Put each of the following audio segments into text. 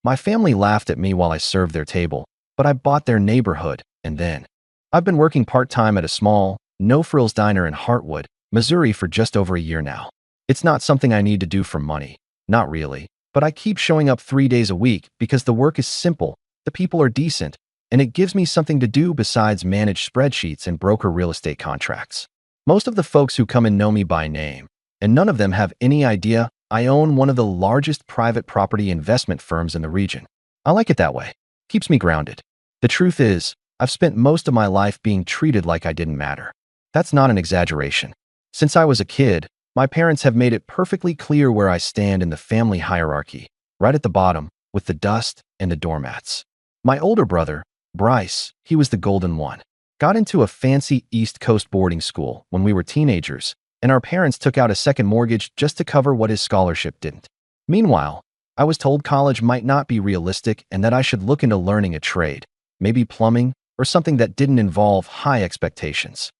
My family laughed at me while I served their table, but I bought their neighborhood, and then I've been working part-time at a small, no-frills diner in Hartwood, Missouri for just over a year now. It's not something I need to do for money, not really, but I keep showing up 3 days a week because the work is simple, the people are decent, and it gives me something to do besides manage spreadsheets and broker real estate contracts. Most of the folks who come in know me by name, and none of them have any idea I own one of the largest private property investment firms in the region. I like it that way. Keeps me grounded. The truth is, I've spent most of my life being treated like I didn't matter. That's not an exaggeration. Since I was a kid, my parents have made it perfectly clear where I stand in the family hierarchy, right at the bottom, with the dust and the doormats. My older brother, Bryce, he was the golden one. Got into a fancy East Coast boarding school when we were teenagers, and our parents took out a second mortgage just to cover what his scholarship didn't. Meanwhile, I was told college might not be realistic and that I should look into learning a trade, maybe plumbing or something that didn't involve high expectations.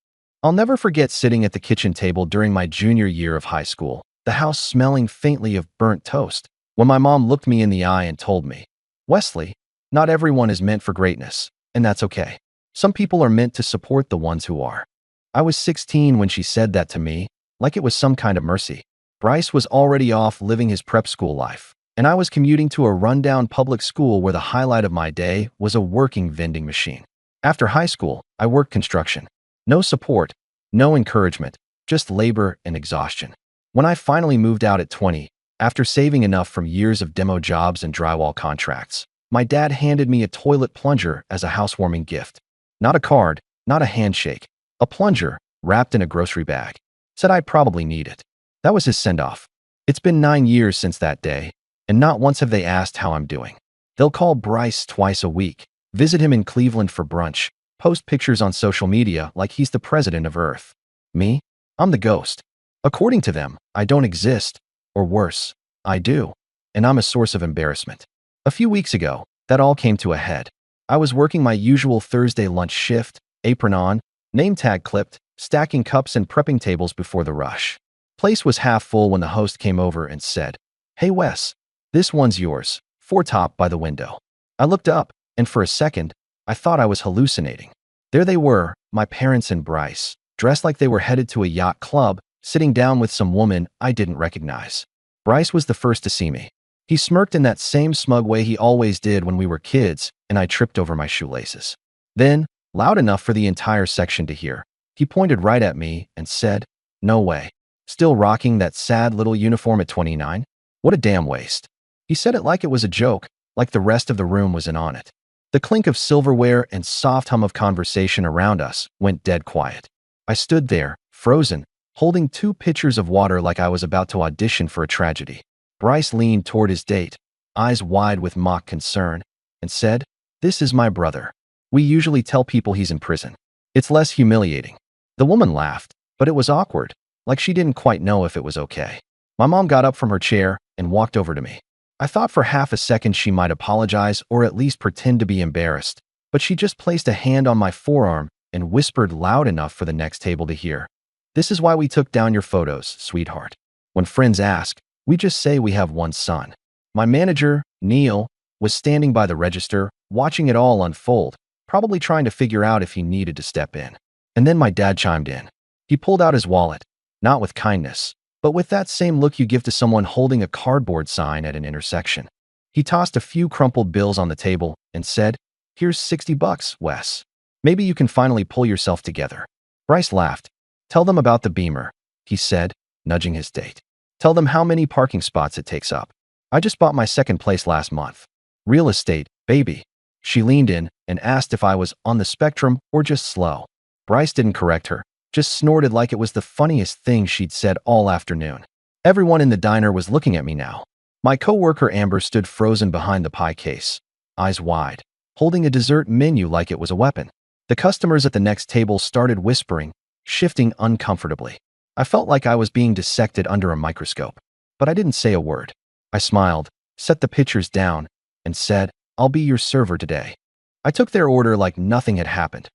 I'll never forget sitting at the kitchen table during my junior year of high school, the house smelling faintly of burnt toast, when my mom looked me in the eye and told me, "Wesley, not everyone is meant for greatness, and that's okay. Some people are meant to support the ones who are." I was 16 when she said that to me, like it was some kind of mercy. Bryce was already off living his prep school life, and I was commuting to a rundown public school where the highlight of my day was a working vending machine. After high school, I worked construction. No support, no encouragement, just labor and exhaustion. When I finally moved out at 20, after saving enough from years of demo jobs and drywall contracts, my dad handed me a toilet plunger as a housewarming gift. Not a card, not a handshake, a plunger wrapped in a grocery bag. Said I'd probably need it. That was his send-off. It's been 9 years since that day, and not once have they asked how I'm doing. They'll call Bryce twice a week, visit him in Cleveland for brunch, post pictures on social media like he's the president of Earth. Me? I'm the ghost. According to them, I don't exist, or worse, I do, and I'm a source of embarrassment. A few weeks ago, that all came to a head. I was working my usual Thursday lunch shift, apron on, name tag clipped, stacking cups and prepping tables before the rush. Place was half full when the host came over and said, "Hey Wes, this one's yours, foretop by the window." I looked up, and for a second, I thought I was hallucinating. There they were, my parents and Bryce, dressed like they were headed to a yacht club, sitting down with some woman I didn't recognize. Bryce was the first to see me. He smirked in that same smug way he always did when we were kids, and I tripped over my shoelaces. Then, loud enough for the entire section to hear, he pointed right at me and said, "No way. Still rocking that sad little uniform at 29? What a damn waste." He said it like it was a joke, like the rest of the room was in on it. The clink of silverware and soft hum of conversation around us went dead quiet. I stood there, frozen, holding 2 pitchers of water like I was about to audition for a tragedy. Bryce leaned toward his date, eyes wide with mock concern, and said, "This is my brother. We usually tell people he's in prison. It's less humiliating." The woman laughed, but it was awkward, like she didn't quite know if it was okay. My mom got up from her chair and walked over to me. I thought for half a second she might apologize or at least pretend to be embarrassed, but she just placed a hand on my forearm and whispered loud enough for the next table to hear, "This is why we took down your photos, sweetheart. When friends ask, we just say we have one son." My manager, Neil, was standing by the register, watching it all unfold, probably trying to figure out if he needed to step in. And then my dad chimed in. He pulled out his wallet, not with kindness, but with that same look you give to someone holding a cardboard sign at an intersection. He tossed a few crumpled bills on the table and said, "Here's $60, Wes. Maybe you can finally pull yourself together." Bryce laughed. "Tell them about the Beamer," he said, nudging his date. "Tell them how many parking spots it takes up. I just bought my second place last month. Real estate, baby." She leaned in and asked if I was on the spectrum or just slow. Bryce didn't correct her, just snorted like it was the funniest thing she'd said all afternoon. Everyone in the diner was looking at me now. My coworker Amber stood frozen behind the pie case, eyes wide, holding a dessert menu like it was a weapon. The customers at the next table started whispering, shifting uncomfortably. I felt like I was being dissected under a microscope, but I didn't say a word. I smiled, set the pitchers down, and said, "I'll be your server today." I took their order like nothing had happened.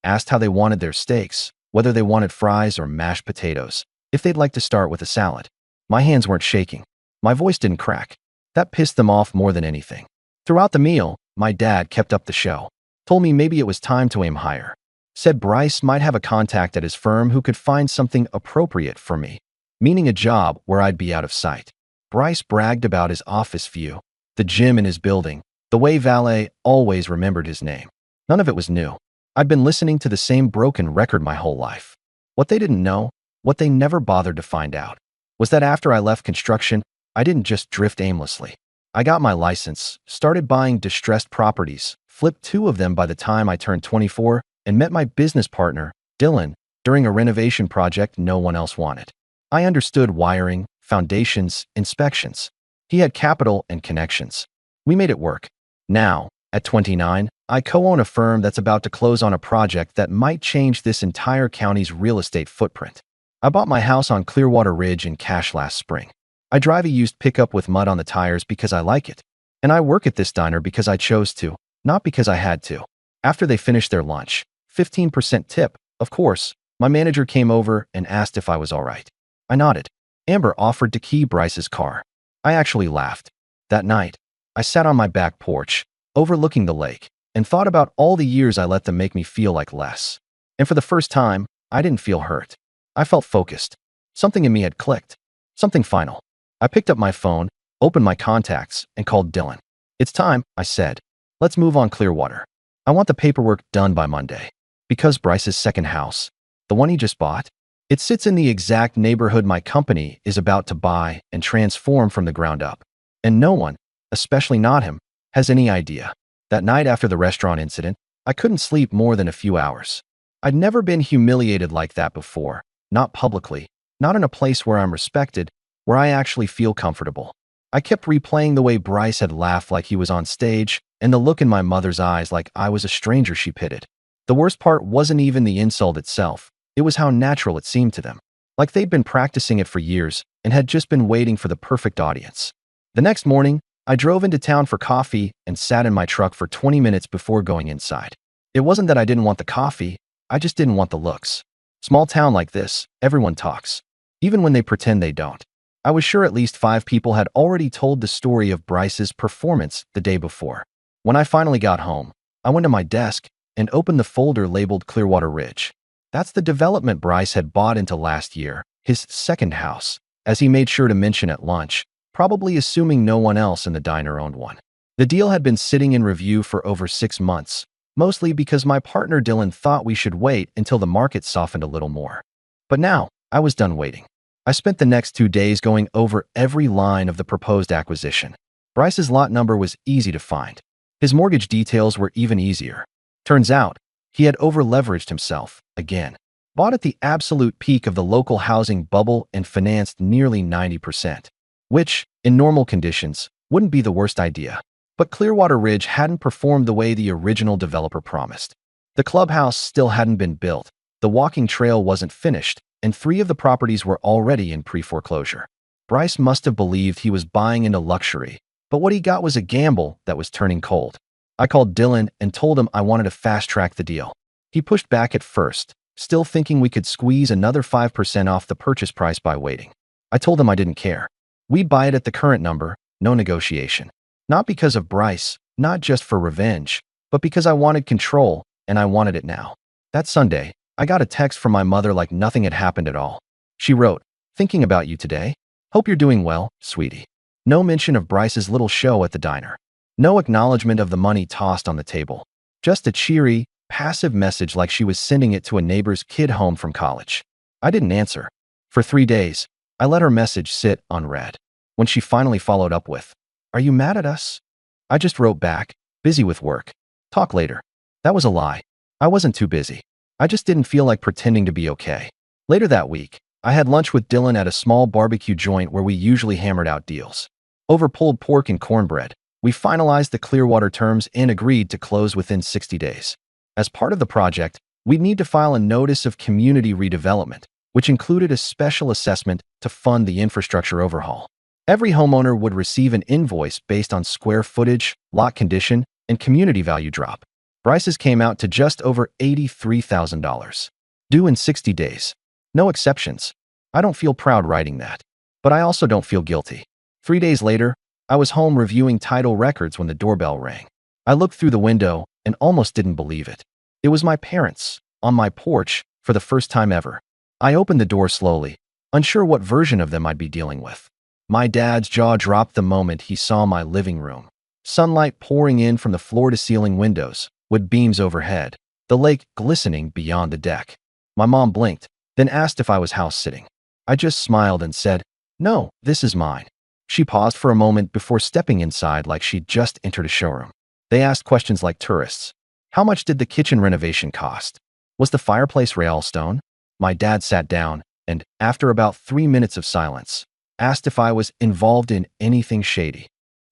Asked how they wanted their steaks, whether they wanted fries or mashed potatoes, if they'd like to start with a salad. My hands weren't shaking. My voice didn't crack. That pissed them off more than anything. Throughout the meal, my dad kept up the show, told me maybe it was time to aim higher, said Bryce might have a contact at his firm who could find something appropriate for me, meaning a job where I'd be out of sight. Bryce bragged about his office view, the gym in his building, the way valet always remembered his name. None of it was new. I'd been listening to the same broken record my whole life. What they didn't know, what they never bothered to find out, was that after I left construction, I didn't just drift aimlessly. I got my license, started buying distressed properties, flipped 2 of them by the time I turned 24, and met my business partner, Dylan, during a renovation project no one else wanted. I understood wiring, foundations, inspections. He had capital and connections. We made it work. Now, at 29, I co-own a firm that's about to close on a project that might change this entire county's real estate footprint. I bought my house on Clearwater Ridge in cash last spring. I drive a used pickup with mud on the tires because I like it. And I work at this diner because I chose to, not because I had to. After they finished their lunch, 15% tip, of course, my manager came over and asked if I was all right. I nodded. Amber offered to key Bryce's car. I actually laughed. That night, I sat on my back porch, overlooking the lake, and thought about all the years I let them make me feel like less. And for the first time, I didn't feel hurt. I felt focused. Something in me had clicked. Something final. I picked up my phone, opened my contacts, and called Dylan. It's time, I said. Let's move on Clearwater. I want the paperwork done by Monday. Because Bryce's second house, the one he just bought, it sits in the exact neighborhood my company is about to buy and transform from the ground up. And no one, especially not him, has any idea. That night after the restaurant incident, I couldn't sleep more than a few hours. I'd never been humiliated like that before, not publicly, not in a place where I'm respected, where I actually feel comfortable. I kept replaying the way Bryce had laughed like he was on stage, and the look in my mother's eyes like I was a stranger she pitted. The worst part wasn't even the insult itself, it was how natural it seemed to them. Like they'd been practicing it for years and had just been waiting for the perfect audience. The next morning, I drove into town for coffee and sat in my truck for 20 minutes before going inside. It wasn't that I didn't want the coffee, I just didn't want the looks. Small town like this, everyone talks, even when they pretend they don't. I was sure at least 5 people had already told the story of Bryce's performance the day before. When I finally got home, I went to my desk and opened the folder labeled Clearwater Ridge. That's the development Bryce had bought into last year, his second house, as he made sure to mention at lunch, probably assuming no one else in the diner owned one. The deal had been sitting in review for over 6 months, mostly because my partner Dylan thought we should wait until the market softened a little more. But now, I was done waiting. I spent the next 2 days going over every line of the proposed acquisition. Bryce's lot number was easy to find. His mortgage details were even easier. Turns out, he had over-leveraged himself, again. Bought at the absolute peak of the local housing bubble and financed nearly 90%. Which, in normal conditions, wouldn't be the worst idea. But Clearwater Ridge hadn't performed the way the original developer promised. The clubhouse still hadn't been built, the walking trail wasn't finished, and 3 of the properties were already in pre-foreclosure. Bryce must have believed he was buying into luxury, but what he got was a gamble that was turning cold. I called Dylan and told him I wanted to fast-track the deal. He pushed back at first, still thinking we could squeeze another 5% off the purchase price by waiting. I told him I didn't care. We'd buy it at the current number, no negotiation. Not because of Bryce, not just for revenge, but because I wanted control, and I wanted it now. That Sunday, I got a text from my mother like nothing had happened at all. She wrote, "Thinking about you today. Hope you're doing well, sweetie." No mention of Bryce's little show at the diner. No acknowledgement of the money tossed on the table. Just a cheery, passive message like she was sending it to a neighbor's kid home from college. I didn't answer. For 3 days, I let her message sit unread. When she finally followed up with, "Are you mad at us?" I just wrote back, "Busy with work. Talk later." That was a lie. I wasn't too busy. I just didn't feel like pretending to be okay. Later that week, I had lunch with Dylan at a small barbecue joint where we usually hammered out deals. Over pulled pork and cornbread, we finalized the Clearwater terms and agreed to close within 60 days. As part of the project, we'd need to file a notice of community redevelopment, which included a special assessment to fund the infrastructure overhaul. Every homeowner would receive an invoice based on square footage, lot condition, and community value drop. Bryce's came out to just over $83,000. Due in 60 days. No exceptions. I don't feel proud writing that. But I also don't feel guilty. 3 days later, I was home reviewing title records when the doorbell rang. I looked through the window and almost didn't believe it. It was my parents, on my porch, for the first time ever. I opened the door slowly, unsure what version of them I'd be dealing with. My dad's jaw dropped the moment he saw my living room. Sunlight pouring in from the floor-to-ceiling windows, with beams overhead, the lake glistening beyond the deck. My mom blinked, then asked if I was house-sitting. I just smiled and said, "No, this is mine." She paused for a moment before stepping inside like she'd just entered a showroom. They asked questions like tourists. How much did the kitchen renovation cost? Was the fireplace real stone? My dad sat down and, after about 3 minutes of silence, asked if I was involved in anything shady.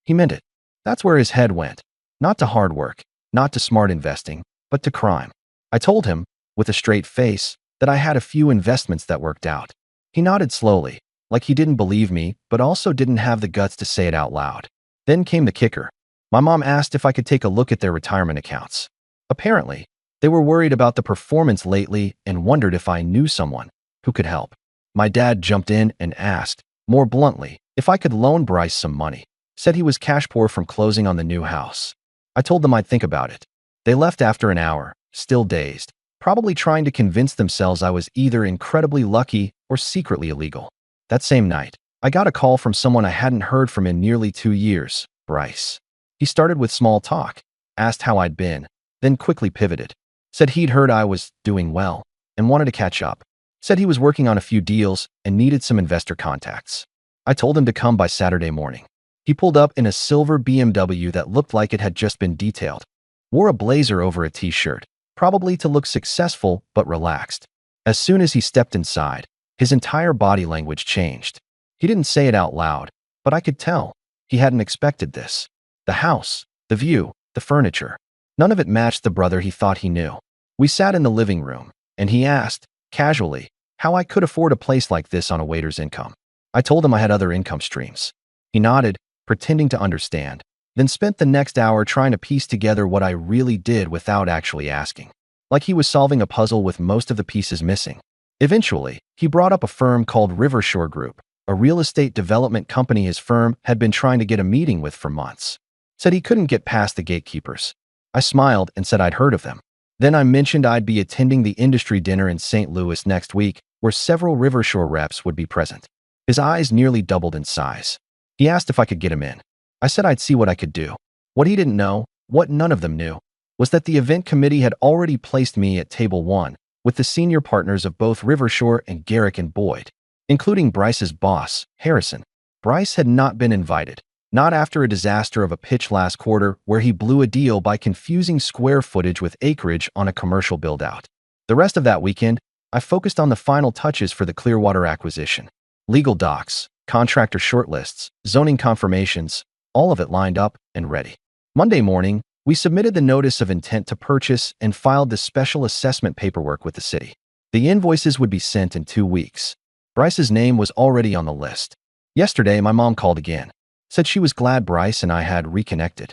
He meant it. That's where his head went. Not to hard work, not to smart investing, but to crime. I told him, with a straight face, that I had a few investments that worked out. He nodded slowly, like he didn't believe me, but also didn't have the guts to say it out loud. Then came the kicker. My mom asked if I could take a look at their retirement accounts. Apparently, they were worried about the performance lately and wondered if I knew someone who could help. My dad jumped in and asked, more bluntly, if I could loan Bryce some money. Said he was cash poor from closing on the new house. I told them I'd think about it. They left after an hour, still dazed, probably trying to convince themselves I was either incredibly lucky or secretly illegal. That same night, I got a call from someone I hadn't heard from in nearly 2 years, Bryce. He started with small talk, asked how I'd been, then quickly pivoted. Said he'd heard I was doing well and wanted to catch up. Said he was working on a few deals and needed some investor contacts. I told him to come by Saturday morning. He pulled up in a silver BMW that looked like it had just been detailed. Wore a blazer over a t-shirt, probably to look successful but relaxed. As soon as he stepped inside, his entire body language changed. He didn't say it out loud, but I could tell. He hadn't expected this. The house, the view, the furniture. None of it matched the brother he thought he knew. We sat in the living room, and he asked, casually, how I could afford a place like this on a waiter's income. I told him I had other income streams. He nodded, pretending to understand, then spent the next hour trying to piece together what I really did without actually asking. Like he was solving a puzzle with most of the pieces missing. Eventually, he brought up a firm called Rivershore Group, a real estate development company his firm had been trying to get a meeting with for months. Said he couldn't get past the gatekeepers. I smiled and said I'd heard of them. Then I mentioned I'd be attending the industry dinner in St. Louis next week, where several Rivershore reps would be present. His eyes nearly doubled in size. He asked if I could get him in. I said I'd see what I could do. What he didn't know, what none of them knew, was that the event committee had already placed me at table 1 with the senior partners of both Rivershore and Garrick and Boyd, including Bryce's boss, Harrison. Bryce had not been invited, not after a disaster of a pitch last quarter where he blew a deal by confusing square footage with acreage on a commercial build-out. The rest of that weekend, I focused on the final touches for the Clearwater acquisition. Legal docs, contractor shortlists, zoning confirmations, all of it lined up and ready. Monday morning, we submitted the notice of intent to purchase and filed the special assessment paperwork with the city. The invoices would be sent in 2 weeks. Bryce's name was already on the list. Yesterday, my mom called again. Said she was glad Bryce and I had reconnected.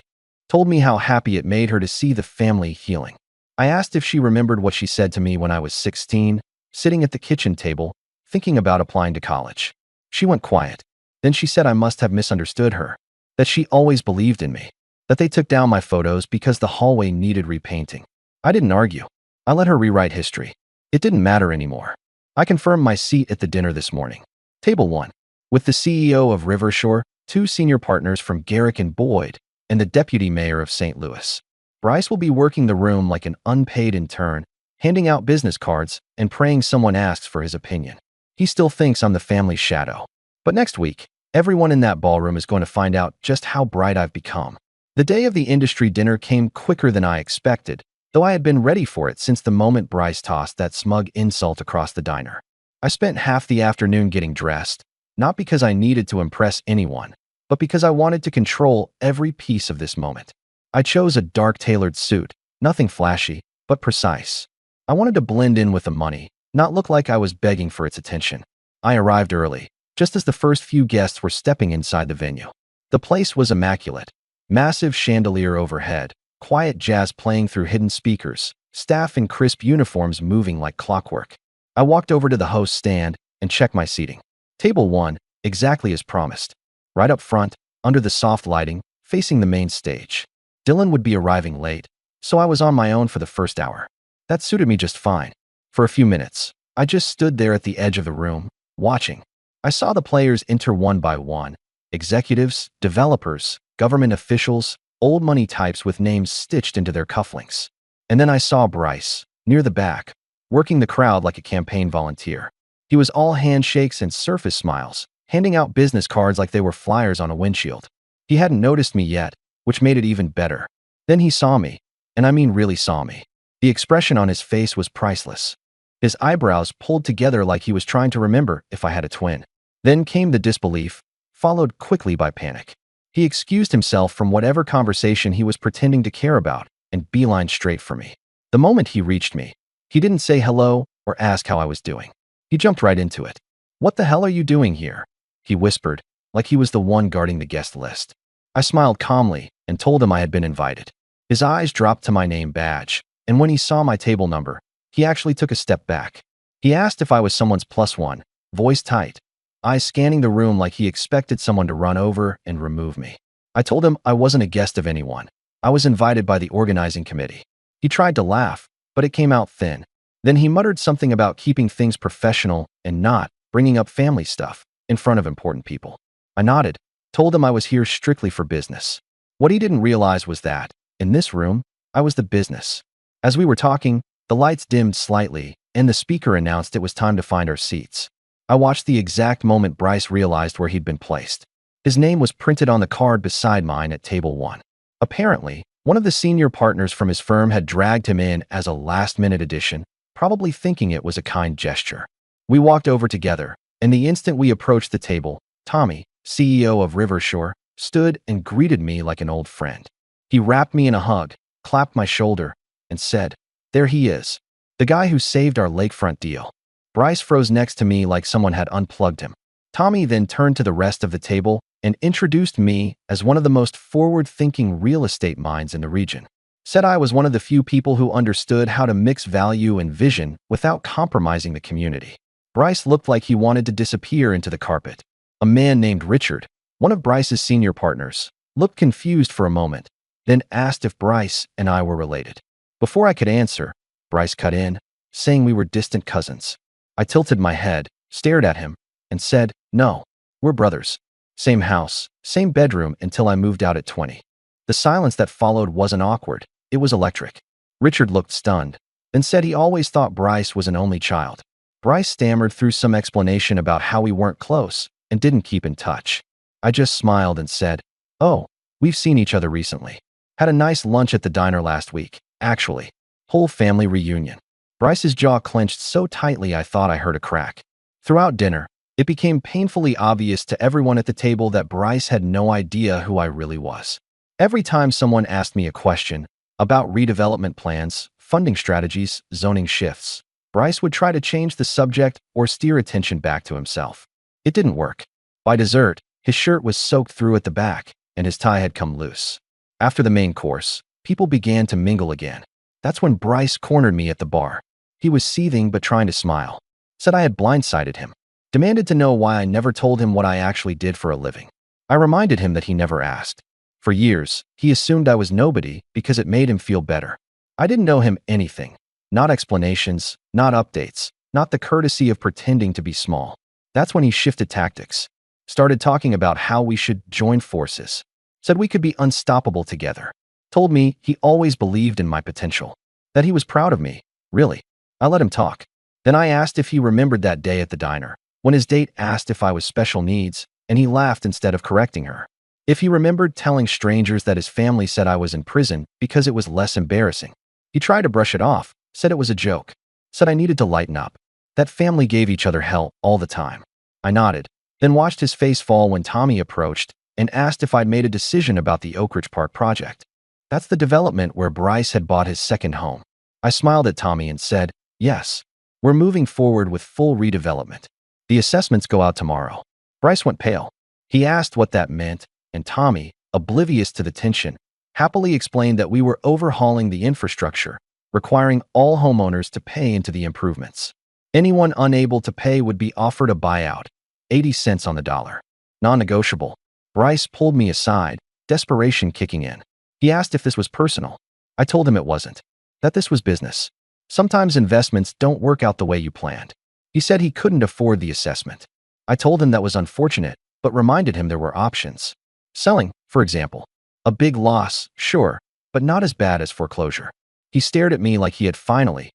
Told me how happy it made her to see the family healing. I asked if she remembered what she said to me when I was 16, sitting at the kitchen table, thinking about applying to college. She went quiet. Then she said I must have misunderstood her, that she always believed in me, that they took down my photos because the hallway needed repainting. I didn't argue. I let her rewrite history. It didn't matter anymore. I confirmed my seat at the dinner this morning. Table 1, with the CEO of Rivershore, 2 senior partners from Garrick and Boyd, and the deputy mayor of St. Louis. Bryce will be working the room like an unpaid intern, handing out business cards and praying someone asks for his opinion. He still thinks I'm the family's shadow. But next week, everyone in that ballroom is going to find out just how bright I've become. The day of the industry dinner came quicker than I expected, though I had been ready for it since the moment Bryce tossed that smug insult across the diner. I spent half the afternoon getting dressed, not because I needed to impress anyone, but because I wanted to control every piece of this moment. I chose a dark tailored suit, nothing flashy, but precise. I wanted to blend in with the money, not look like I was begging for its attention. I arrived early, just as the first few guests were stepping inside the venue. The place was immaculate. Massive chandelier overhead, quiet jazz playing through hidden speakers, staff in crisp uniforms moving like clockwork. I walked over to the host's stand and checked my seating. Table 1, exactly as promised. Right up front, under the soft lighting, facing the main stage. Dylan would be arriving late, so I was on my own for the first hour. That suited me just fine. For a few minutes, I just stood there at the edge of the room, watching. I saw the players enter one by one: executives, developers, government officials, old money types with names stitched into their cufflinks. And then I saw Bryce, near the back, working the crowd like a campaign volunteer. He was all handshakes and surface smiles, handing out business cards like they were flyers on a windshield. He hadn't noticed me yet, which made it even better. Then he saw me, and I mean really saw me. The expression on his face was priceless. His eyebrows pulled together like he was trying to remember if I had a twin. Then came the disbelief, followed quickly by panic. He excused himself from whatever conversation he was pretending to care about and beelined straight for me. The moment he reached me, he didn't say hello or ask how I was doing. He jumped right into it. "What the hell are you doing here?" he whispered, like he was the one guarding the guest list. I smiled calmly and told him I had been invited. His eyes dropped to my name badge, and when he saw my table number, he actually took a step back. He asked if I was someone's +1, voice tight, eyes scanning the room like he expected someone to run over and remove me. I told him I wasn't a guest of anyone. I was invited by the organizing committee. He tried to laugh, but it came out thin. Then he muttered something about keeping things professional and not bringing up family stuff in front of important people. I nodded, told him I was here strictly for business. What he didn't realize was that, in this room, I was the business. As we were talking, the lights dimmed slightly, and the speaker announced it was time to find our seats. I watched the exact moment Bryce realized where he'd been placed. His name was printed on the card beside mine at table 1. Apparently, one of the senior partners from his firm had dragged him in as a last-minute addition, probably thinking it was a kind gesture. We walked over together, and the instant we approached the table, Tommy, CEO of Rivershore, stood and greeted me like an old friend. He wrapped me in a hug, clapped my shoulder, and said, "There he is, the guy who saved our lakefront deal." Bryce froze next to me like someone had unplugged him. Tommy then turned to the rest of the table and introduced me as one of the most forward-thinking real estate minds in the region. Said I was one of the few people who understood how to mix value and vision without compromising the community. Bryce looked like he wanted to disappear into the carpet. A man named Richard, one of Bryce's senior partners, looked confused for a moment, then asked if Bryce and I were related. Before I could answer, Bryce cut in, saying we were distant cousins. I tilted my head, stared at him, and said, "No, we're brothers. Same house, same bedroom until I moved out at 20. The silence that followed wasn't awkward, it was electric. Richard looked stunned, then said he always thought Bryce was an only child. Bryce stammered through some explanation about how we weren't close and didn't keep in touch. I just smiled and said, "Oh, we've seen each other recently. Had a nice lunch at the diner last week, actually. Whole family reunion." Bryce's jaw clenched so tightly I thought I heard a crack. Throughout dinner, it became painfully obvious to everyone at the table that Bryce had no idea who I really was. Every time someone asked me a question about redevelopment plans, funding strategies, zoning shifts, Bryce would try to change the subject or steer attention back to himself. It didn't work. By dessert, his shirt was soaked through at the back, and his tie had come loose. After the main course, people began to mingle again. That's when Bryce cornered me at the bar. He was seething but trying to smile. Said I had blindsided him. Demanded to know why I never told him what I actually did for a living. I reminded him that he never asked. For years, he assumed I was nobody because it made him feel better. I didn't know him anything. Not explanations, not updates, not the courtesy of pretending to be small. That's when he shifted tactics. Started talking about how we should join forces. Said we could be unstoppable together. Told me he always believed in my potential. That he was proud of me. Really. I let him talk. Then I asked if he remembered that day at the diner, when his date asked if I was special needs, and he laughed instead of correcting her. If he remembered telling strangers that his family said I was in prison because it was less embarrassing. He tried to brush it off, said it was a joke, said I needed to lighten up. That family gave each other hell all the time. I nodded, then watched his face fall when Tommy approached and asked if I'd made a decision about the Oak Ridge Park project. That's the development where Bryce had bought his second home. I smiled at Tommy and said, "Yes, we're moving forward with full redevelopment. The assessments go out tomorrow." Bryce went pale. He asked what that meant, and Tommy, oblivious to the tension, happily explained that we were overhauling the infrastructure, requiring all homeowners to pay into the improvements. Anyone unable to pay would be offered a buyout, 80 cents on the dollar. Non-negotiable. Bryce pulled me aside, desperation kicking in. He asked if this was personal. I told him it wasn't. That this was business. Sometimes investments don't work out the way you planned. He said he couldn't afford the assessment. I told him that was unfortunate, but reminded him there were options. Selling, for example. A big loss, sure, but not as bad as foreclosure. He stared at me like he had finally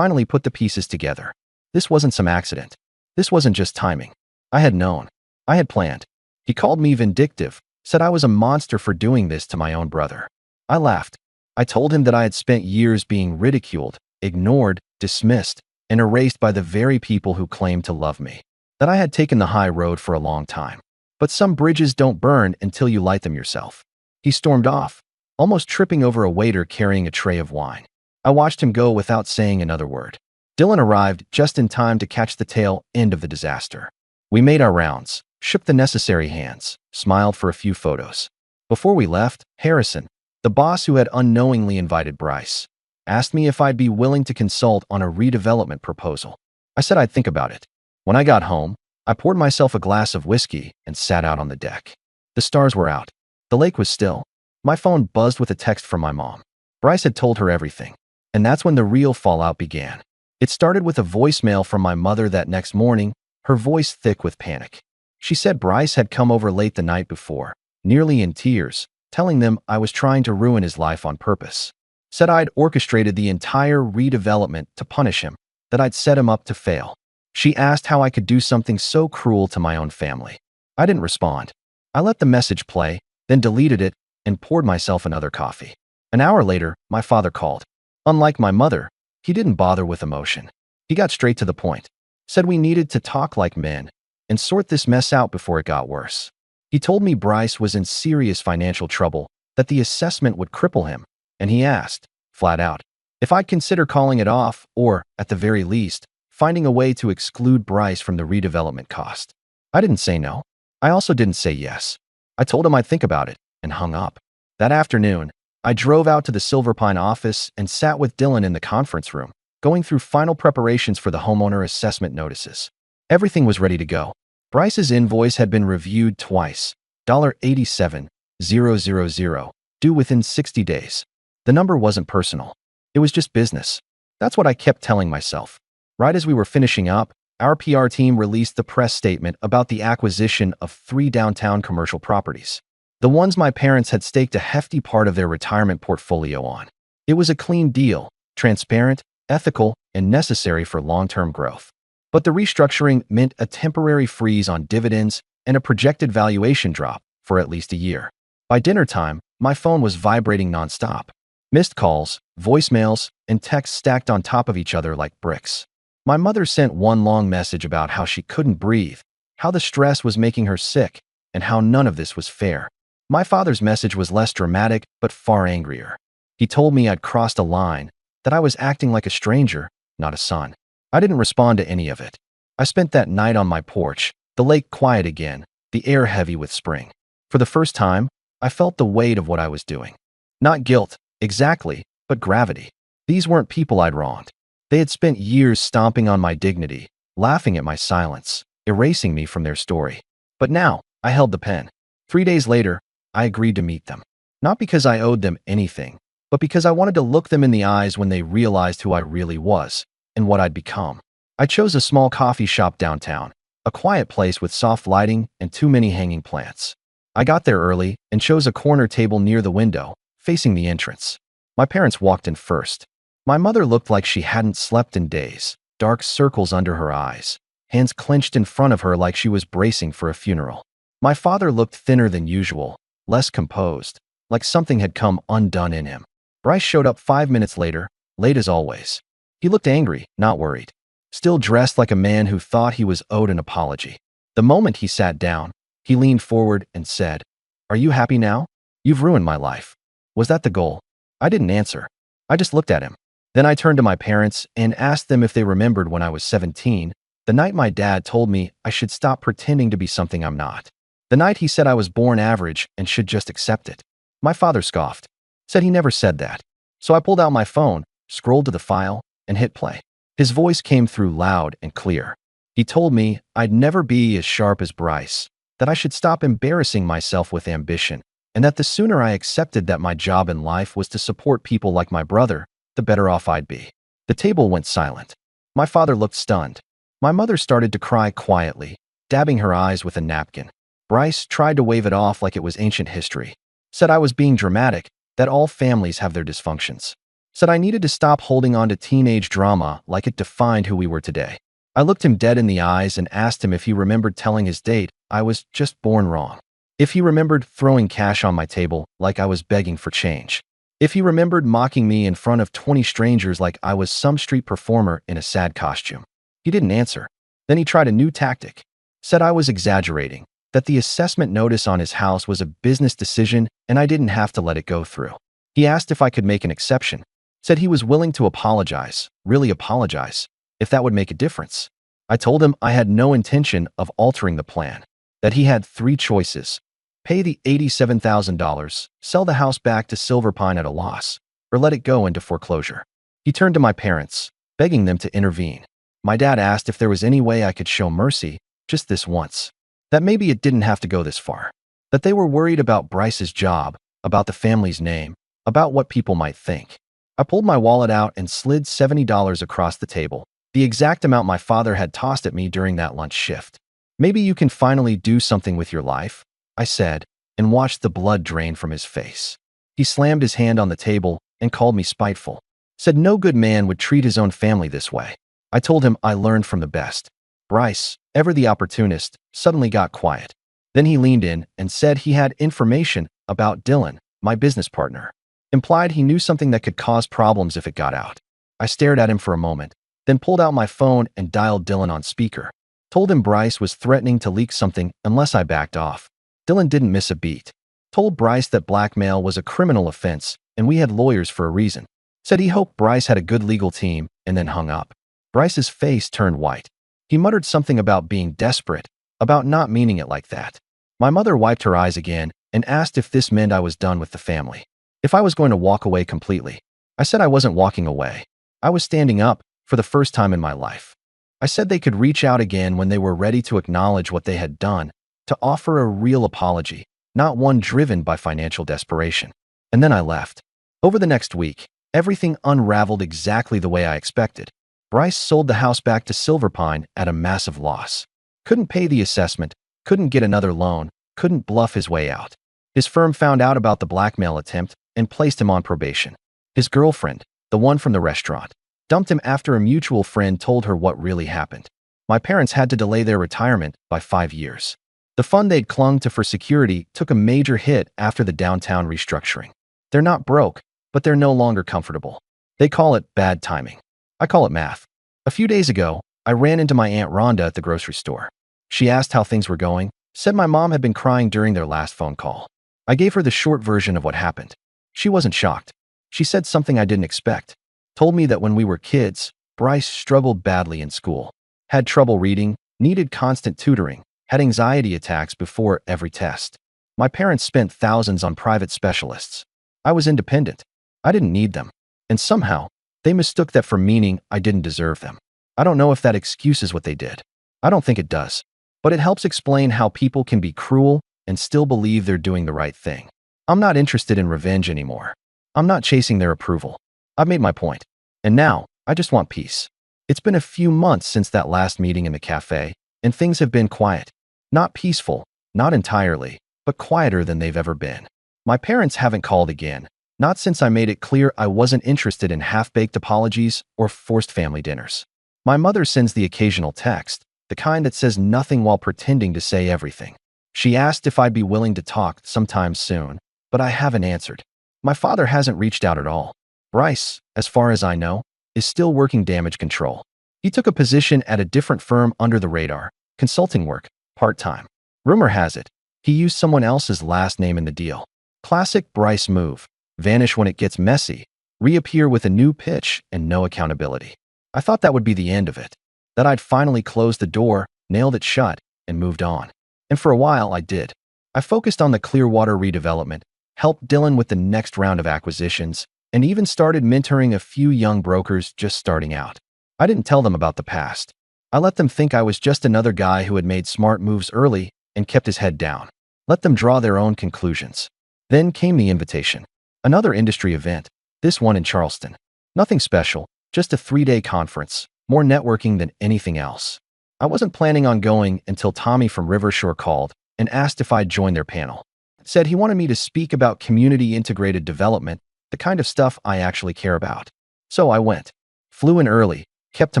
put the pieces together. This wasn't some accident. This wasn't just timing. I had known. I had planned. He called me vindictive, said I was a monster for doing this to my own brother. I laughed. I told him that I had spent years being ridiculed, ignored, dismissed, and erased by the very people who claimed to love me. That I had taken the high road for a long time. But some bridges don't burn until you light them yourself. He stormed off, almost tripping over a waiter carrying a tray of wine. I watched him go without saying another word. Dylan arrived just in time to catch the tail end of the disaster. We made our rounds, shook the necessary hands, smiled for a few photos. Before we left, Harrison, the boss who had unknowingly invited Bryce, asked me if I'd be willing to consult on a redevelopment proposal. I said I'd think about it. When I got home, I poured myself a glass of whiskey and sat out on the deck. The stars were out. The lake was still. My phone buzzed with a text from my mom. Bryce had told her everything. And that's when the real fallout began. It started with a voicemail from my mother that next morning, her voice thick with panic. She said Bryce had come over late the night before, nearly in tears, telling them I was trying to ruin his life on purpose. Said I'd orchestrated the entire redevelopment to punish him, that I'd set him up to fail. She asked how I could do something so cruel to my own family. I didn't respond. I let the message play, then deleted it and poured myself another coffee. An hour later, my father called. Unlike my mother, he didn't bother with emotion. He got straight to the point. Said we needed to talk like men and sort this mess out before it got worse. He told me Bryce was in serious financial trouble, that the assessment would cripple him, and he asked, flat out, if I'd consider calling it off or, at the very least, finding a way to exclude Bryce from the redevelopment cost. I didn't say no. I also didn't say yes. I told him I'd think about it and hung up. That afternoon, I drove out to the Silver Pine office and sat with Dylan in the conference room, going through final preparations for the homeowner assessment notices. Everything was ready to go. Bryce's invoice had been reviewed twice, $87,000, due within 60 days. The number wasn't personal. It was just business. That's what I kept telling myself. Right as we were finishing up, our PR team released the press statement about the acquisition of 3 downtown commercial properties. The ones my parents had staked a hefty part of their retirement portfolio on. It was a clean deal, transparent, ethical, and necessary for long-term growth. But the restructuring meant a temporary freeze on dividends and a projected valuation drop for at least a year. By dinner time, my phone was vibrating nonstop. Missed calls, voicemails, and texts stacked on top of each other like bricks. My mother sent one long message about how she couldn't breathe, how the stress was making her sick, and how none of this was fair. My father's message was less dramatic, but far angrier. He told me I'd crossed a line, that I was acting like a stranger, not a son. I didn't respond to any of it. I spent that night on my porch, the lake quiet again, the air heavy with spring. For the first time, I felt the weight of what I was doing. Not guilt, exactly, but gravity. These weren't people I'd wronged. They had spent years stomping on my dignity, laughing at my silence, erasing me from their story. But now, I held the pen. 3 days later, I agreed to meet them. Not because I owed them anything, but because I wanted to look them in the eyes when they realized who I really was and what I'd become. I chose a small coffee shop downtown, a quiet place with soft lighting and too many hanging plants. I got there early and chose a corner table near the window, facing the entrance. My parents walked in first. My mother looked like she hadn't slept in days, dark circles under her eyes, hands clenched in front of her like she was bracing for a funeral. My father looked thinner than usual, less composed, like something had come undone in him. Bryce showed up 5 minutes later, late as always. He looked angry, not worried. Still dressed like a man who thought he was owed an apology. The moment he sat down, he leaned forward and said, "Are you happy now? You've ruined my life." Was that the goal? I didn't answer. I just looked at him. Then I turned to my parents and asked them if they remembered when I was 17, the night my dad told me I should stop pretending to be something I'm not. The night he said I was born average and should just accept it. My father scoffed, said he never said that. So I pulled out my phone, scrolled to the file, and hit play. His voice came through loud and clear. He told me I'd never be as sharp as Bryce, that I should stop embarrassing myself with ambition, and that the sooner I accepted that my job in life was to support people like my brother, the better off I'd be. The table went silent. My father looked stunned. My mother started to cry quietly, dabbing her eyes with a napkin. Bryce tried to wave it off like it was ancient history. Said I was being dramatic, that all families have their dysfunctions. Said I needed to stop holding on to teenage drama like it defined who we were today. I looked him dead in the eyes and asked him if he remembered telling his date I was just born wrong. If he remembered throwing cash on my table like I was begging for change. If he remembered mocking me in front of 20 strangers like I was some street performer in a sad costume. He didn't answer. Then he tried a new tactic. Said I was exaggerating, that the assessment notice on his house was a business decision and I didn't have to let it go through. He asked if I could make an exception. Said he was willing to apologize, really apologize, if that would make a difference. I told him I had no intention of altering the plan, that he had 3 choices: pay the $87,000, sell the house back to Silver Pine at a loss, or let it go into foreclosure. He turned to my parents, begging them to intervene. My dad asked if there was any way I could show mercy, just this once. That maybe it didn't have to go this far. That they were worried about Bryce's job, about the family's name, about what people might think. I pulled my wallet out and slid $70 across the table, the exact amount my father had tossed at me during that lunch shift. Maybe you can finally do something with your life, I said, and watched the blood drain from his face. He slammed his hand on the table and called me spiteful. Said no good man would treat his own family this way. I told him I learned from the best. Bryce, ever the opportunist, suddenly got quiet. Then he leaned in and said he had information about Dylan, my business partner. Implied he knew something that could cause problems if it got out. I stared at him for a moment, then pulled out my phone and dialed Dylan on speaker. Told him Bryce was threatening to leak something unless I backed off. Dylan didn't miss a beat. Told Bryce that blackmail was a criminal offense and we had lawyers for a reason. Said he hoped Bryce had a good legal team and then hung up. Bryce's face turned white. He muttered something about being desperate, about not meaning it like that. My mother wiped her eyes again and asked if this meant I was done with the family. If I was going to walk away completely. I said I wasn't walking away. I was standing up for the first time in my life. I said they could reach out again when they were ready to acknowledge what they had done, to offer a real apology, not one driven by financial desperation. And then I left. Over the next week, everything unraveled exactly the way I expected. Bryce sold the house back to Silver Pine at a massive loss. Couldn't pay the assessment, couldn't get another loan, couldn't bluff his way out. His firm found out about the blackmail attempt and placed him on probation. His girlfriend, the one from the restaurant, dumped him after a mutual friend told her what really happened. My parents had to delay their retirement by 5 years. The fund they'd clung to for security took a major hit after the downtown restructuring. They're not broke, but they're no longer comfortable. They call it bad timing. I call it math. A few days ago, I ran into my Aunt Rhonda at the grocery store. She asked how things were going, said my mom had been crying during their last phone call. I gave her the short version of what happened. She wasn't shocked. She said something I didn't expect. Told me that when we were kids, Bryce struggled badly in school, had trouble reading, needed constant tutoring, had anxiety attacks before every test. My parents spent thousands on private specialists. I was independent. I didn't need them. And somehow, they mistook that for meaning I didn't deserve them. I don't know if that excuses what they did. I don't think it does. But it helps explain how people can be cruel and still believe they're doing the right thing. I'm not interested in revenge anymore. I'm not chasing their approval. I've made my point. And now, I just want peace. It's been a few months since that last meeting in the cafe, and things have been quiet. Not peaceful, not entirely, but quieter than they've ever been. My parents haven't called again, not since I made it clear I wasn't interested in half-baked apologies or forced family dinners. My mother sends the occasional text, the kind that says nothing while pretending to say everything. She asked if I'd be willing to talk sometime soon, but I haven't answered. My father hasn't reached out at all. Bryce, as far as I know, is still working damage control. He took a position at a different firm under the radar, consulting work, part-time. Rumor has it, he used someone else's last name in the deal. Classic Bryce move. Vanish when it gets messy, reappear with a new pitch and no accountability. I thought that would be the end of it, that I'd finally closed the door, nailed it shut, and moved on. And for a while I did. I focused on the Clearwater redevelopment, helped Dylan with the next round of acquisitions, and even started mentoring a few young brokers just starting out. I didn't tell them about the past. I let them think I was just another guy who had made smart moves early and kept his head down. Let them draw their own conclusions. Then came the invitation. Another industry event, this one in Charleston. Nothing special, just a 3-day conference, more networking than anything else. I wasn't planning on going until Tommy from Rivershore called and asked if I'd join their panel. Said he wanted me to speak about community-integrated development, the kind of stuff I actually care about. So I went. Flew in early, kept to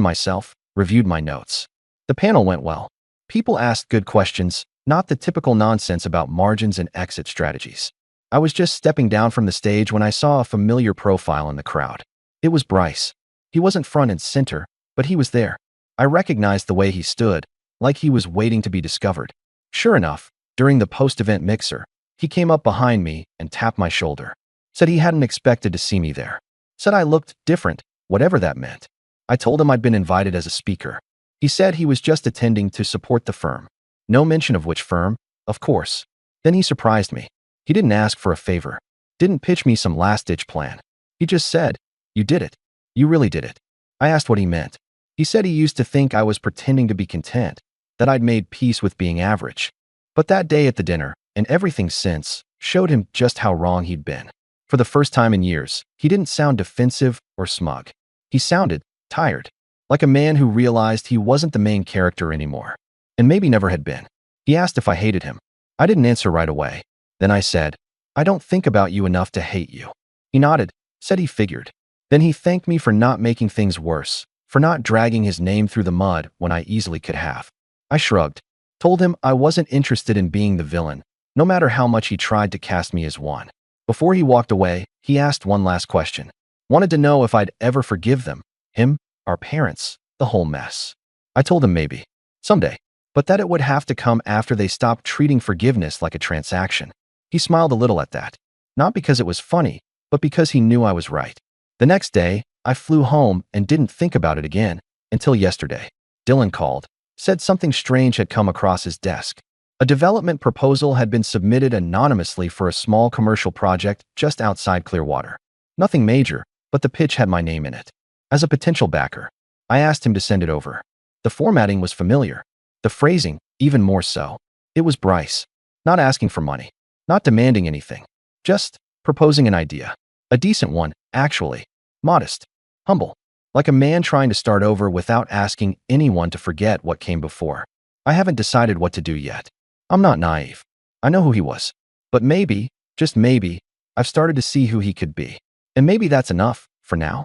myself, reviewed my notes. The panel went well. People asked good questions, not the typical nonsense about margins and exit strategies. I was just stepping down from the stage when I saw a familiar profile in the crowd. It was Bryce. He wasn't front and center, but he was there. I recognized the way he stood, like he was waiting to be discovered. Sure enough, during the post-event mixer, he came up behind me and tapped my shoulder. Said he hadn't expected to see me there. Said I looked different, whatever that meant. I told him I'd been invited as a speaker. He said he was just attending to support the firm. No mention of which firm, of course. Then he surprised me. He didn't ask for a favor. Didn't pitch me some last-ditch plan. He just said, "You did it. You really did it." I asked what he meant. He said he used to think I was pretending to be content, that I'd made peace with being average. But that day at the dinner, and everything since, showed him just how wrong he'd been. For the first time in years, he didn't sound defensive or smug. He sounded tired, like a man who realized he wasn't the main character anymore, and maybe never had been. He asked if I hated him. I didn't answer right away. Then I said, "I don't think about you enough to hate you." He nodded, said he figured. Then he thanked me for not making things worse, for not dragging his name through the mud when I easily could have. I shrugged, told him I wasn't interested in being the villain, no matter how much he tried to cast me as one. Before he walked away, he asked one last question. Wanted to know if I'd ever forgive them, him, our parents, the whole mess. I told him maybe, someday, but that it would have to come after they stopped treating forgiveness like a transaction. He smiled a little at that, not because it was funny, but because he knew I was right. The next day, I flew home and didn't think about it again until yesterday. Dylan called, said something strange had come across his desk. A development proposal had been submitted anonymously for a small commercial project just outside Clearwater. Nothing major, but the pitch had my name in it. As a potential backer, I asked him to send it over. The formatting was familiar. The phrasing, even more so. It was Bryce, not asking for money, not demanding anything, just proposing an idea. A decent one, actually. Modest, humble, like a man trying to start over without asking anyone to forget what came before. I haven't decided what to do yet. I'm not naive. I know who he was. But maybe, just maybe, I've started to see who he could be. And maybe that's enough, for now.